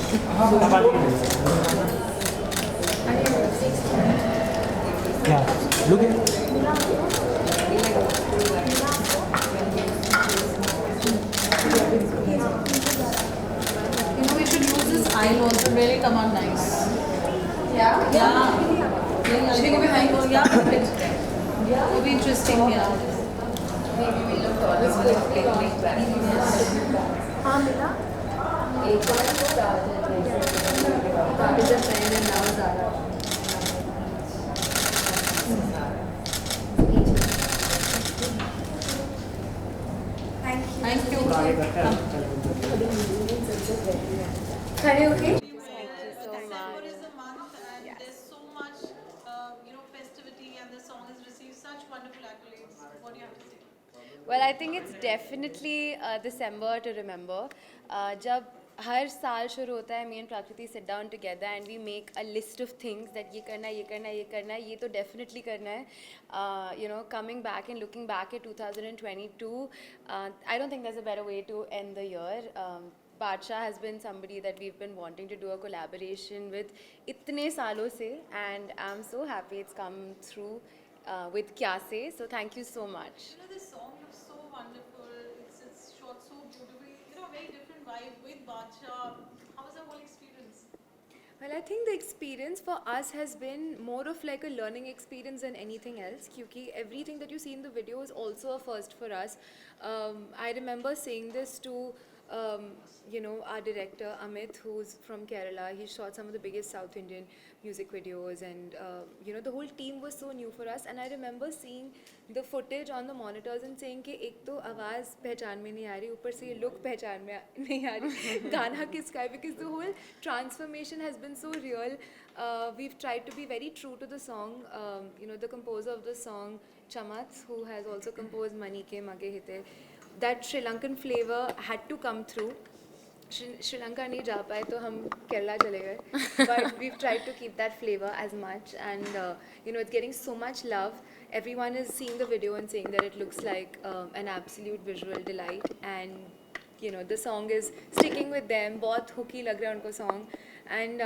Yeah, look at. We should use this aisle also, really come out nice. Yeah? Yeah. Should we go behind? Yeah. It'll be interesting, yeah. Maybe we look taller on the picnic हाँ मिला एक बार तो that is a friend and now Zara Thank you. खड़े होके December is a month and there's so much, festivity, and the song has received such wonderful accolades. What do you have to say? Well, I think it's definitely December to remember. जब हर साल शुरू होता है, me and Prakriti sit down together and we make a list of things that ये करना है, ये करना है, ये करना है, ये तो definitely करना है. Coming back and looking back at 2022, I don't think there's a better way to end the year. Badsha has been somebody that we've been wanting to do a collaboration with itne saalon se, and I'm so happy it's come through with Kya Se. So thank you so much. This song looks so wonderful. It's shot so beautifully. Very different vibe with Bacha. How was the whole experience? Well, I think the experience for us has been more of like a learning experience than anything else, because everything that you see in the video is also a first for us. I remember saying this to our director Amit, who's from Kerala. He shot some of the biggest South Indian music videos, and the whole team was so new for us. And I remember seeing the footage on the monitors and saying कि एक तो आवाज़ पहचान में नहीं आ रही, ऊपर से ये look पहचान में नहीं आ रही, गाना किसका है, because the whole transformation has been so real. We've tried to be very true to the song. The composer of the song, Chamat, who has also composed Mani Ke Mage Hite, that Sri Lankan flavor had to come through. Sri Lanka नहीं जा पाए तो हम केरला चले गए, but we've tried to keep that flavor as much, and it's getting so much love. Everyone is seeing the video and saying that it looks like an absolute visual delight, and the song is sticking with them. बहुत hooky लग रहा है उनको song, and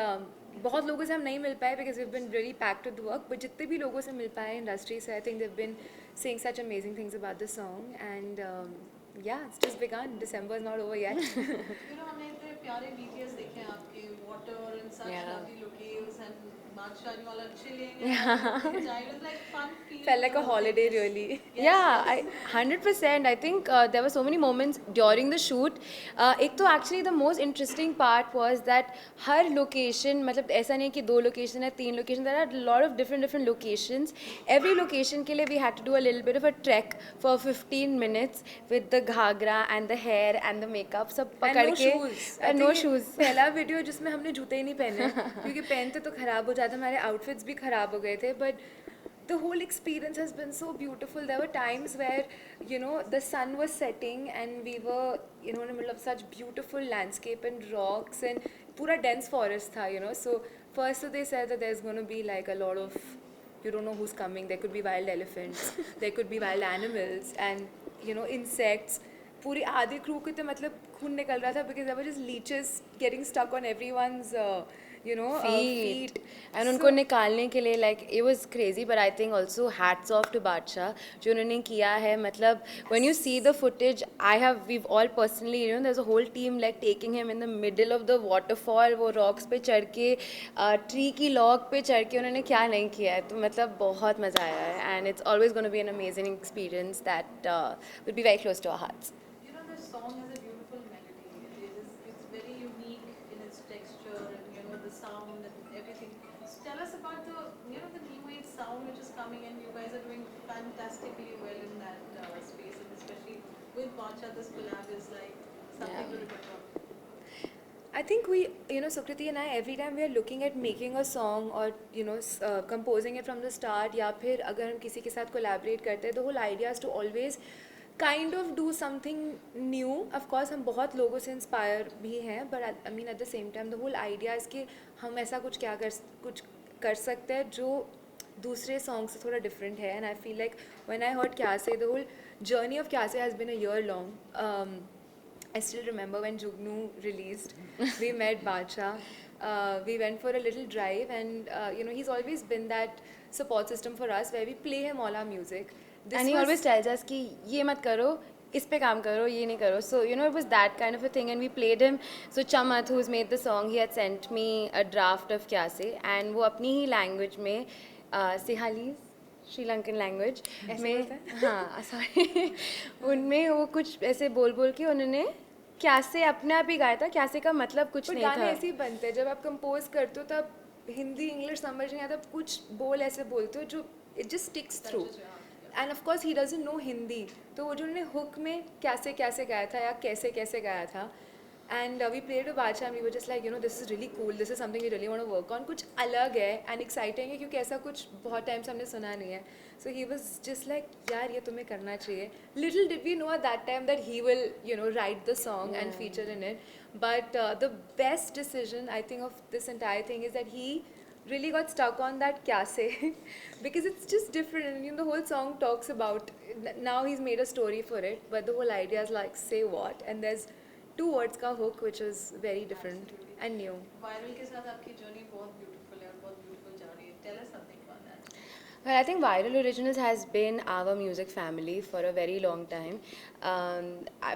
बहुत लोगों से हम नहीं मिल पाए because we've been really packed with work, but जितने भी लोगों से मिल पाए industry से, I think they've been saying such amazing things about the song, and yeah, it's just begun. December is not over yet. हमने इतने प्यारे videos देखे हैं आपके, water and such lovely locales, and Badsha, you all are chilling. It was like fun. Felt like a holiday, really. Yeah, 100%. I think there were so many moments during the shoot. एक तो actually the most interesting part was that her location, मतलब ऐसा नहीं कि 2 location है, 3 location. There are a lot of different locations. Every location के लिए we had to do a little bit of a trek for 15 minutes with the ghagra and the hair and the makeup सब पकड़ के. And no shoes. पहला video जिसमें हमने जूते ही नहीं पहने, क्योंकि पहनते तो खराब हो जाते, हमारे outfits भी खराब हो गए थे, but the whole experience has been so beautiful. There were times where the sun was setting and we were in the middle of such beautiful landscape and rocks, and pura dense forest tha, so first they said that there's going to be like a lot of, you don't know who's coming, there could be wild elephants, there could be wild animals, and insects. पूरी आधे crew के तो मतलब खून निकल रहा था because there were just leeches getting stuck on everyone's feet. And उनको निकालने के लिए, like, it was crazy, but I think also hats off to Badsha जो उन्होंने किया है. मतलब when you see the footage, we've all personally, there's a whole team like taking him in the middle of the waterfall, वो rocks पे चढ़ के tree की log पे चढ़ के उन्होंने क्या नहीं किया है, तो मतलब बहुत मज़ा आया है, and it's always going to be an amazing experience that will be very close to our hearts. This song has a beautiful melody. It's very unique in its texture and the sound and everything. So tell us about the the new age sound which is coming, and you guys are doing fantastically well in that space, and especially with Bacha, this collab is like something to remember. I think we, Sukriti and I, every time we are looking at making a song or, composing it from the start, या फिर अगर हम किसी के साथ collaborate करते हैं, the whole idea is to always kind of do something new. Of course, हम बहुत लोगों से inspire भी हैं, but I mean at the same time, the whole idea is कि हम ऐसा कुछ कर सकते हैं जो दूसरे songs से थोड़ा different है. And I feel like when I heard Kya Se, the whole journey of Kya Se has been a year long. I still remember when Jugnu released, we met Bacha. We went for a little drive, and he's always been that support system for us where we play him all our music. And he always tells us कि ये मत करो, इस पे काम करो, ये नहीं करो. So it was that kind of a thing, and we played him. So Chamat, who's made the song, he had sent me a draft of क्या से, and वो अपनी ही language में Sinhalese, श्रीलंकन लैंग्वेज में, हाँ सॉरी, उनमें वो कुछ ऐसे बोल बोल के उन्होंने क्या से अपने आप ही गाया था. क्या से का मतलब कुछ नहीं था. गाने ऐसे ही बनते हैं, जब आप कंपोज करते हो तब हिंदी इंग्लिश समझ नहीं आता, कुछ बोल ऐसे बोलते हो जो it just sticks through. End of course he doesn't know Hindi, तो वो जो उन्होंने हुक में कैसे कैसे गाया था या कैसे कैसे गाया था. And we played with Bacha and we were just like, this is really cool, this is something we really want to work on. कुछ अलग है and exciting है क्योंकि ऐसा कुछ बहुत टाइम से हमने सुना नहीं है. So he was just like, यार ये तुम्हें करना चाहिए. Little did we know at that time that he will, write the song and feature in it. But the best decision I think of this entire thing is that he really got stuck on that kya se because it's just different, and the whole song talks about, now he's made a story for it, but the whole idea is like say what, and there's 2 words का hook which is very different and new. Viral के साथ आपकी journey बहुत beautiful है और बहुत beautiful जा रही है. Tell us something about that. Well, I think Viral Originals has been our music family for a very long time.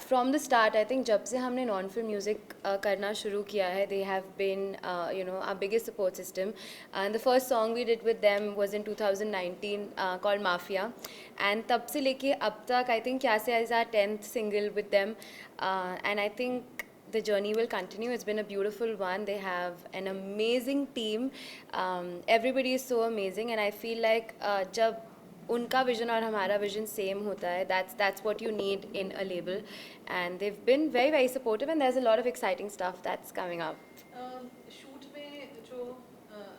From the start, I think जब से हमने non-film music करना शुरू किया है, they have been, our biggest support system. And the first song we did with them was in 2019 called Mafia. And तब से लेके अब तक, I think क्या से is our 10th single with them. And I think the journey will continue. It's been a beautiful one. They have an amazing team. Everybody is so amazing, and I feel like जब उनका vision और हमारा vision same होता है, that's what you need in a label. And they've been very very supportive, and there's a lot of exciting stuff that's coming up. Shoot में जो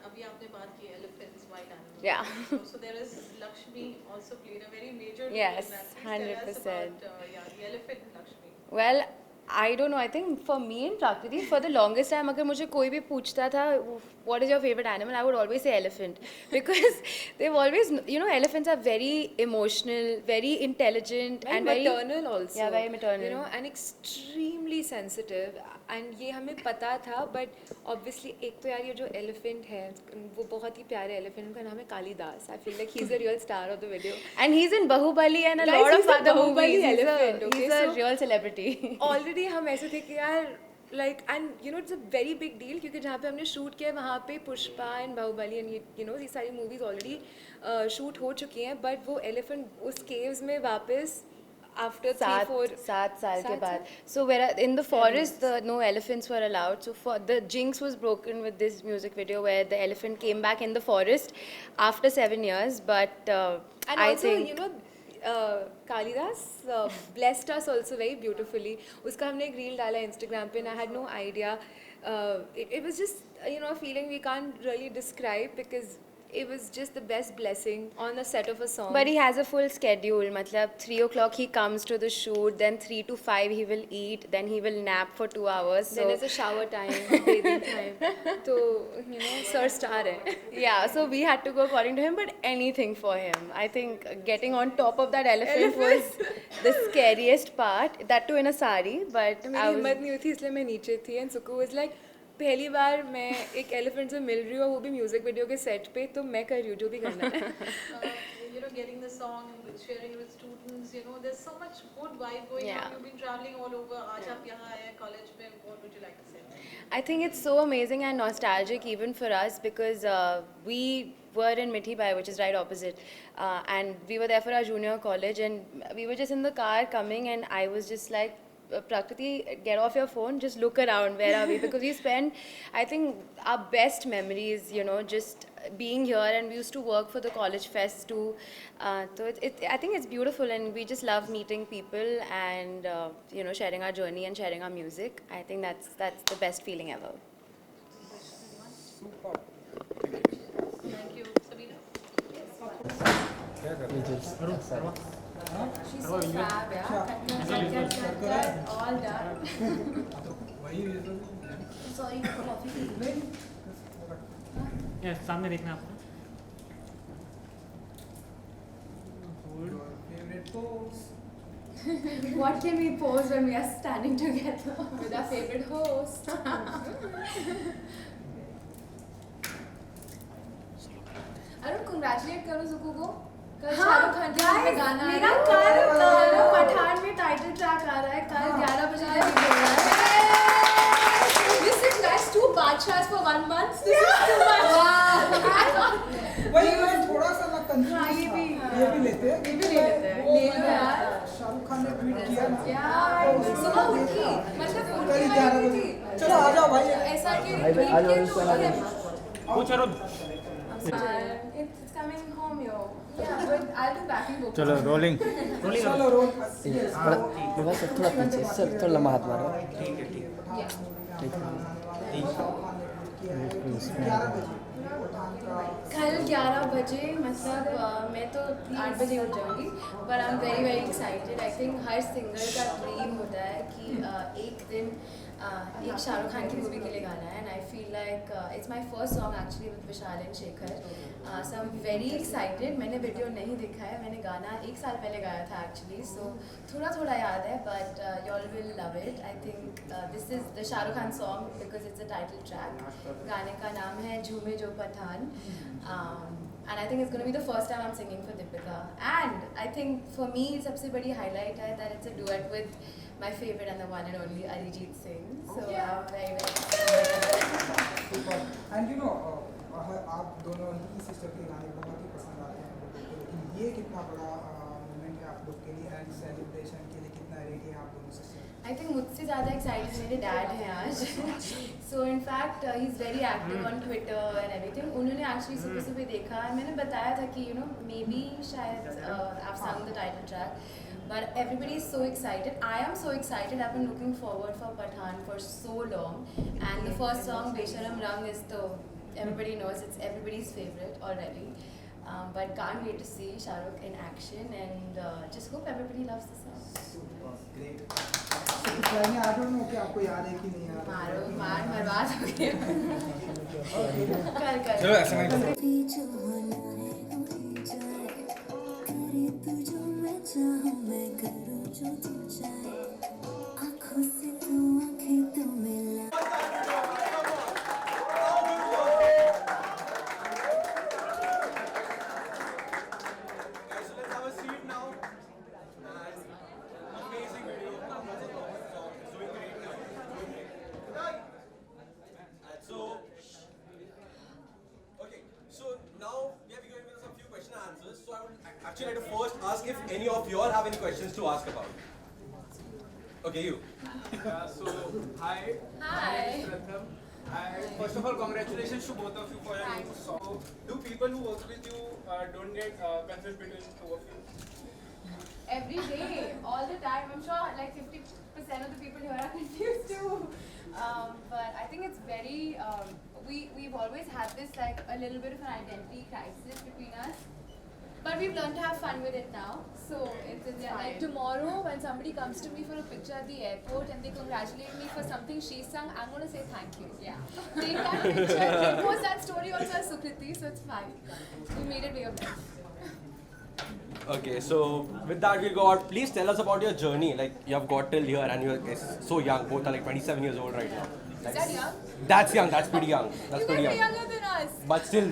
अभी आपने बात की elephants, white animals. Yeah. So there is Lakshmi also played a very major role Yes, in that. Please tell us 100%. about the elephant Lakshmi. Well, I don't know. I think for me and Prakriti, for the longest time, अगर मुझे कोई भी पूछता था, what is your favorite animal, I would always say elephant, because they've always, elephants are very emotional, very intelligent, and very maternal also. Yeah, very maternal. And extremely sensitive. And ये हमें पता था, but obviously एक तो यार ये जो elephant है, वो बहुत ही प्यारे elephant, उनका नाम है Kalidas. I feel like he's the real star of the video. And he's in Bahubali and a Guys, lot he's of a other Bahubali movies. elephant, okay? He's a So real celebrity. Already हम ऐसे थे कि यार like, and it's a very big deal क्योंकि जहाँ पे हमने shoot किया वहाँ पे पुष्पा and बाहुबली and ये सारी movies already shoot हो चुकी हैं, but वो elephant उस caves में वापस after 3-4 सात साल के बाद. So where in the forest, no elephants were allowed. So for the jinx was broken with this music video where the elephant came back in the forest after 7 years. But and I also, think Kalidas blessed us also very beautifully. उसका हमने एक reel डाला Instagram पे, and I had no idea. It was just a feeling we can't really describe because it was just the best blessing on the set of a song. But he has a full schedule. मतलब 3 o'clock he comes to the shoot, then 3 to 5 he will eat, then he will nap for 2 hours. Then there's a shower time, bathing time. So sir star hai. Yeah, so we had to go according to him, but anything for him. I think getting on top of that elephant was the scariest part. That too in a sari, but मेरी हिम्मत नहीं हुई थी इसलिए मैं नीचे थी, and Suku was like, पहली बार मैं एक एलिफेंट से मिल रही हूँ, वो भी म्यूजिक वीडियो के सेट पे, तो मैं कर रही हूँ जो भी करना है. Getting the song, sharing it with students, there's so much good vibe going on. You've been traveling all over. आज आप यहाँ आए college में. What would you like to say? I think it's so amazing and nostalgic even for us because we were in Mithi Bai, which is right opposite, and we were there for our junior college, and we were just in the car coming, and I was just like, Prakriti, get off your phone, just look around, where are we? Because we spent, I think, our best memories, just being here, and we used to work for the college fest too. So I think it's beautiful, and we just love meeting people and, sharing our journey and sharing our music. I think that's the best feeling ever. Thank you. Sabina? She's so fab, yeah. Cut, all done. Sorry, coffee. Yes सामने देखना आपको. Favorite pose? What can we pose when we are standing together with our favorite host? I don't congratulate करो सुकू को कल शाहरुख खान की film में गाना मेरा कल पठान में टाइटल ट्रैक आ रहा है कल 11 बजे रिलीज हो रहा है Listen guys, 2 बादशाहs for 1 month. This is too much. वही मैं थोड़ा सा मैं कंफ्यूज ये भी लेते हैं ये भी ले लेते हैं ले लो यार शाहरुख खान ने ट्वीट किया ना यार सुबह उठी मतलब कल उठी 11 बजे चलो आ जाओ भाई ऐसा कि ट्वीट के पूछ Arun It's coming home yo. Yeah, but I'll do backing vocals. चलो रोलिंग चलो रोल थोड़ा सर थोड़ा पीछे सर थोड़ा लंबा हाथ मारो ठीक है ठीक Yeah. ठीक है कल 11 बजे मतलब मैं तो 8 बजे उठ जाऊंगी पर I am very very excited I think her singer का ड्रीम होता है कि एक दिन एक शाहरुख खान की मूवी के लिए गाना है and I feel like it's my first song actually with Vishal and Shekhar so I am very excited मैंने वीडियो नहीं देखा है मैंने गाना 1 साल पहले गाया था एक्चुअली सो थोड़ा थोड़ा याद है but you all will love it I think this is the Shahrukh Khan song because it's a title track गाने का नाम है झूमे जो Pathan and I think it's going to be the first time I'm singing for Deepika and I think for me सबसे बड़ी highlight है that it's a duet with my favorite and the one and only Arijit Singh so I'm very super and you know आप दोनों ही sister के गाने बहुत ही पसंद आते हैं लोगों को लेकिन ये कितना बड़ा मोमेंट है आप लोग के लिए एंड सेलिब्रेशन के लिए कितना रेडी है आप दोनों सिस्टर I think मुझसे ज़्यादा excited मेरे dad हैं आज so in fact he's very active on Twitter and everything उन्होंने actually सुबह देखा मैंने बताया था कि you know maybe शायद I've sung the title track but everybody is so excited I am so excited I've been looking forward for Pathaan for so long and the first song Besharam Rang is the everybody knows it's everybody's favorite already but can't wait to see Shahrukh in action and just hope everybody loves the song great I don't know कि आपको याद है कि नहीं याद मार बर्बाद हो गया कर चलो ऐसा नहीं Actually, I'd first ask if any of you all have any questions to ask about. Okay, you. So hi. Hi. Pratham. First of all, congratulations to both of you for your new song. Do people who work with you don't get confused between two of you? Every day, all the time. I'm sure like 50% of the people here are confused too. But I think it's very. We've always had this like a little bit of an identity crisis between us. But we've learned to have fun with it now. So it's Yeah, like tomorrow when somebody comes to me for a picture at the airport and they congratulate me for something she sung, I'm going to say thank you. Yeah. Take that picture, post that story also as Sukriti, so it's fine. We made it way of life. Okay, so with that we'll go out. Please tell us about your journey. Like you have got till here and you're so young. Both are like 27 years old right now. Is that young? That's young. That's pretty young. That's You pretty might be young. younger than us. But still,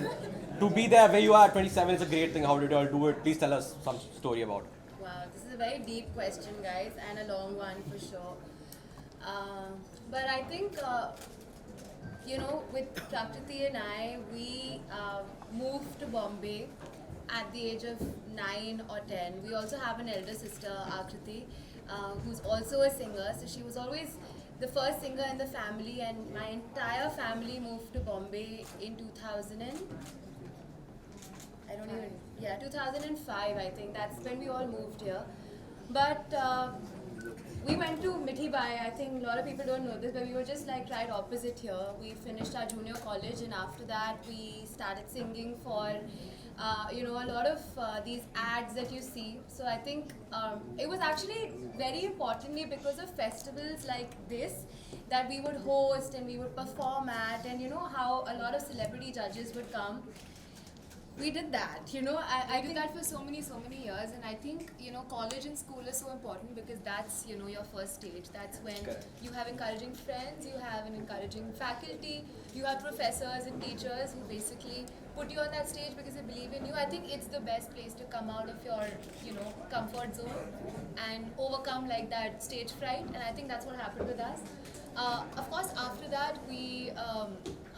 to be there where you are at 27 is a great thing. How did you all do it? Please tell us some story about it. Wow, this is a very deep question, guys, and a long one for sure. But I think, you know, with Prakriti and I, we moved to Bombay at the age of 9 or 10. We also have an elder sister, Akriti, who's also a singer. So she was always the first singer in the family, and my entire family moved to Bombay in 2005, I think. That's when we all moved here. But we went to Mithibai. I think a lot of people don't know this, but we were just like right opposite here. We finished our junior college, and after that we started singing for you know, a lot of these ads that you see. So I think it was actually very importantly because of festivals like this that we would host and we would perform at, and you know how a lot of celebrity judges would come. We did that, you know. I did that for so many years, and I think, you know, college and school is so important because that's, you know, your first stage. That's when Correct. you have encouraging friends, you have an encouraging faculty, you have professors and teachers who basically put you on that stage because they believe in you. I think it's the best place to come out of your, you know, comfort zone and overcome like that stage fright, and I think that's what happened with us. Of course, after that, we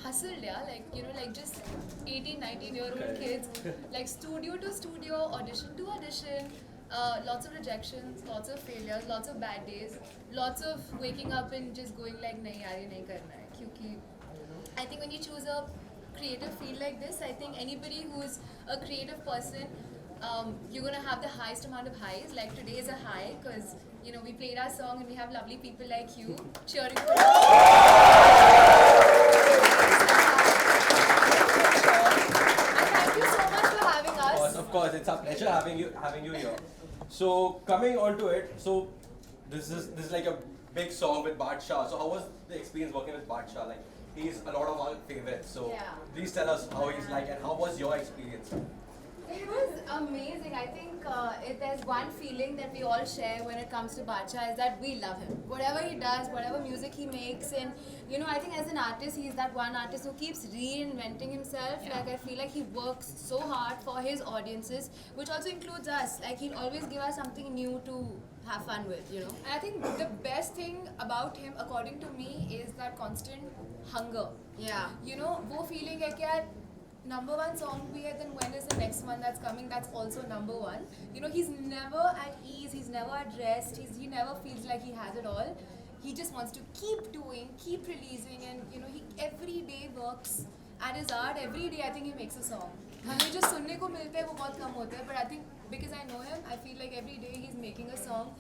hustled, yeah, like, you know, like just 18, 19-year-old kids, like studio to studio, audition to audition, lots of rejections, lots of failures, lots of bad days, lots of waking up and just going like, nahi yaar, ye nahi karna hai. Kyunki I think when you choose a creative field like this, I think anybody who is a creative person, you're gonna have the highest amount of highs. Like today is a high because, you know, we played our song and we have lovely people like you cheering for us. And thank you so much for having us. Of course, it's a pleasure having you here. So coming on to it, so this is like a big song with Badshah. So how was the experience working with Badshah? Like he's a lot of our favorites. So Yeah. please tell us how he's like and how was your experience? It was amazing. I think if there's one feeling that we all share when it comes to Badshah is that we love him. Whatever he does, whatever music he makes, and you know, I think as an artist, he's that one artist who keeps reinventing himself. Yeah. Like I feel like he works so hard for his audiences, which also includes us. Like he'll always give us something new to have fun with, you know. And I think the best thing about him, according to me, is that constant hunger. Yeah. You know, वो feeling है कि यार number one song bhi hai, then when is the next one that's coming? That's also number one. You know, he's never at ease. He's never at rest. He never feels like he has it all. He just wants to keep doing, keep releasing, and you know, he every day works at his art. Every day, I think he makes a song. हमें जो सुनने को मिलते हैं वो बहुत कम होते हैं, but I think because I know him, I feel like every day he's making a song,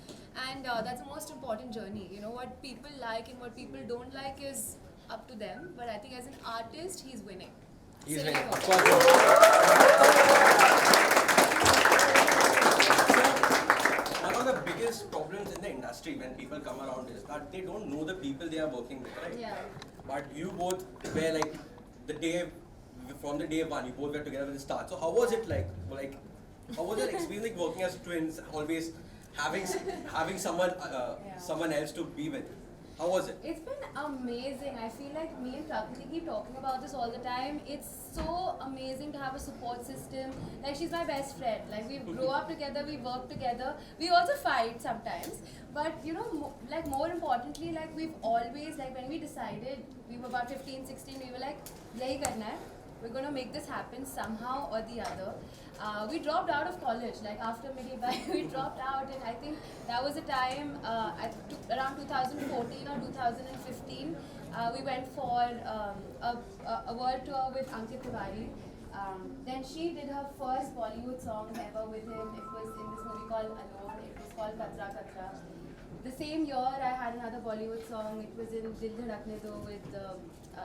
and that's the most important journey. You know, what people like and what people don't like is up to them, but I think as an artist, he's winning. He's So, winning. yeah. Of course. One of the biggest problems in the industry when people come around is that they don't know the people they are working with, right? Yeah. But you both were like from the day one, you both were together with the start. So how was it like how was your experience like working as twins, always having someone else to be with? How was it? It's been amazing. I feel like me and Prakriti keep talking about this all the time. It's so amazing to have a support system. Like she's my best friend. Like we grow up together, we work together. We also fight sometimes. But you know, like more importantly, like we've always, like when we decided, we were about 15, 16, we were like, yahi karna hai. We're going to make this happen somehow or the other. We dropped out of college, like after mid-year, we dropped out, and I think that was the time, around 2014 or 2015, we went for a world tour with Ankit Tiwari. Then she did her first Bollywood song ever with him. It was in this movie called Alone. It was called Katra Katra. The same year, I had another Bollywood song. It was in Dil Dhadakne Do with,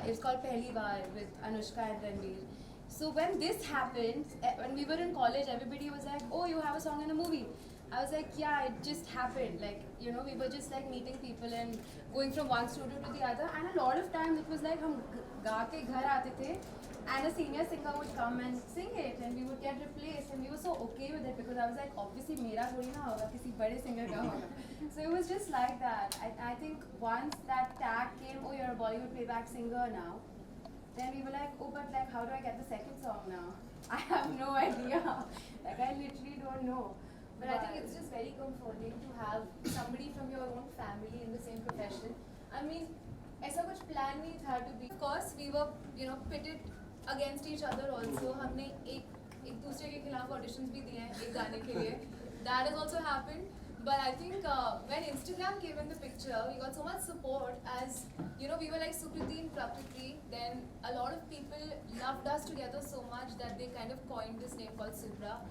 it was called Pehli Baar with Anushka and Ranveer. So when this happened, when we were in college, everybody was like, oh, you have a song in a movie. I was like, yeah, it just happened. Like, you know, we were just like meeting people and going from one studio to the other. And a lot of times it was like, hum ga ke ghar aate the, and a senior singer would come and sing it, and we would get replaced, and we were so okay with it because I was like, obviously mera thodi na hoga, kisi bade singer ka hoga. So it was just like that. I think once that tag came, oh, you're a Bollywood playback singer now, then we were like, oh, but like, how do I get the second song now? I have no idea. Like, I literally don't know. But I think it's just very comforting to have somebody from your own family in the same profession. I mean, ऐसा कुछ plan नहीं था to be. Of course, we were, you know, pitted against each other also. हमने एक दूसरे के खिलाफ auditions भी दिए हैं एक गाने के लिए. That has also happened. But I think when Instagram came in the picture, we got so much support as, you know, we were like Sukriti and Prakriti. Then a lot of people loved us together so much that they kind of coined this name called Supra.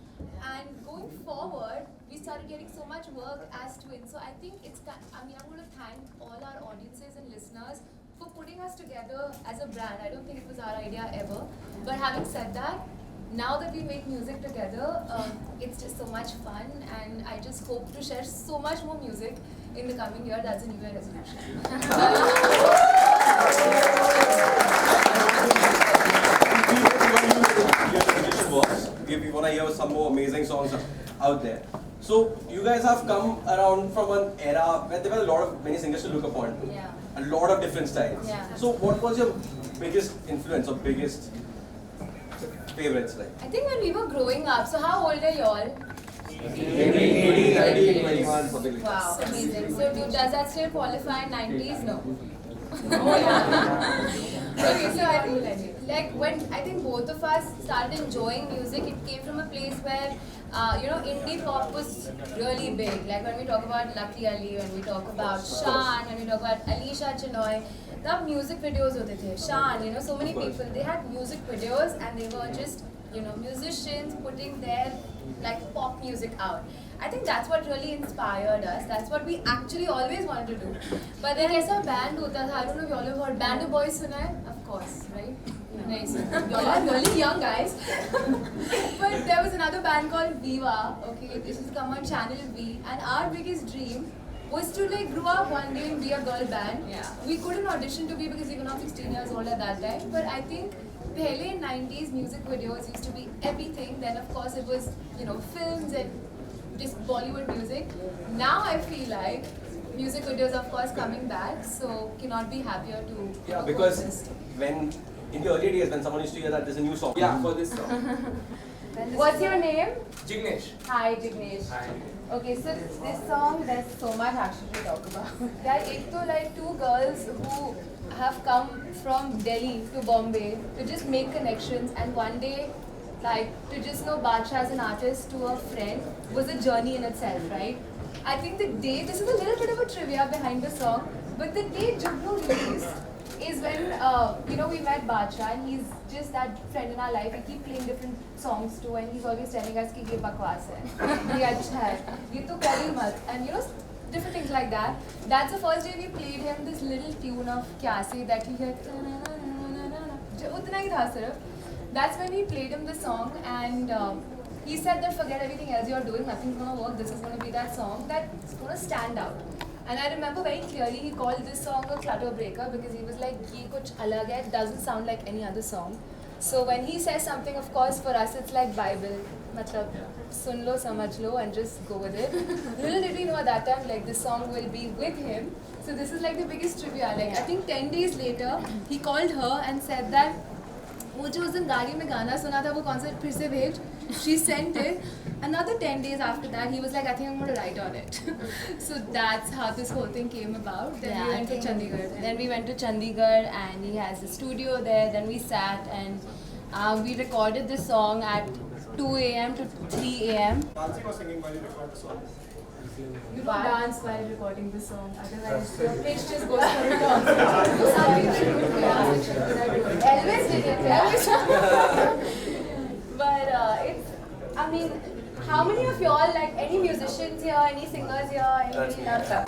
And going forward, we started getting so much work as twins. So I think I'm going to thank all our audiences and listeners for putting us together as a brand. I don't think it was our idea ever. But having said that, now that we make music together, it's just so much fun, and I just hope to share so much more music in the coming year. That's a New Year resolution. Your resolution was amazing songs out there. So you guys have come around from an era where there were many singers to look upon. Yeah. A lot of different styles. Yeah. So what was your biggest influence or biggest favorites like? I think when we were growing up, so how old are you all? 80, 90, 21, something like that. Wow, amazing. So does that still qualify in 90s? No. Oh yeah. Okay, so I think like when I think both of us started enjoying music, it came from a place where indie pop was really big. Like when we talk about Lucky Ali, when we talk about Shan, when we talk about Alisha Chinoy, the music videos hote the. Shan, so many people, they had music videos and they were just, musicians putting their like pop music out. I think that's what really inspired us. That's what we actually always wanted to do. But then ऐसा band होता था. I don't know if you all have heard Band of Boys सुना है? Of course, right? Nice. You all are really young guys. But there was another band called Viva. Okay, this has come on Channel V, and our biggest dream was to like grow up one day and be a girl band. Yeah. We couldn't audition to be because we were not 16 years old at that time. But I think pehle in 90s music videos used to be everything. Then of course it was films and just Bollywood music. Now I feel like music videos of course coming back, so cannot be happier to because coexist. when in the early days when someone used to hear that there's a new song. Yeah, for this song. What's your name? Jignesh. Hi Jignesh. Hi. Okay, so this song, there's so much actually to talk about. There are like two girls who have come from Delhi to Bombay to just make connections, and one day like to just know Bacha as an artist to a friend was a journey in itself, right? I think the day, this is a little bit of a trivia behind the song, but the day Jugnu released is when we met Bacha, and he's just that friend in our life. We keep playing different songs too, and he's always telling us कि ये बकवास है, ये अच्छा है, ये तो कर ही मत, and different things like that. That's the first day we played him this little tune of Kyasi that he had. उतना ही था सिर्फ. That's when we played him the song, and he said that forget everything else you're doing, nothing's gonna work. This is gonna be that song that's gonna stand out. And I remember very clearly he called this song a clutter breaker because he was like, "Ye kuch alag hai, it doesn't sound like any other song." So when he says something, of course for us it's like Bible. Matlab, sun lo, samajh lo, and just go with it. Little did we know at that time, like this song will be with him. So this is like the biggest trivia. Like I think 10 days later, he called her and said that वो जो उस दिन गाड़ी में गाना सुना था वो कॉन्सर्ट फिर से भेज. She sent it. Another 10 days after that, he was like, I think I'm going to write on it. So that's how this whole thing came about. Then we went to Chandigarh. Then we went to Chandigarh, and he has a studio there. Then we sat and we recorded this song at 2 a.m. to 3 a.m. Dancing or singing while you record the song? You don't dance while recording this song, otherwise your pitch just goes for a toss. Some people do dance, Elvis did it, But how many of y'all, like any musicians here, any singers here, anybody loves that?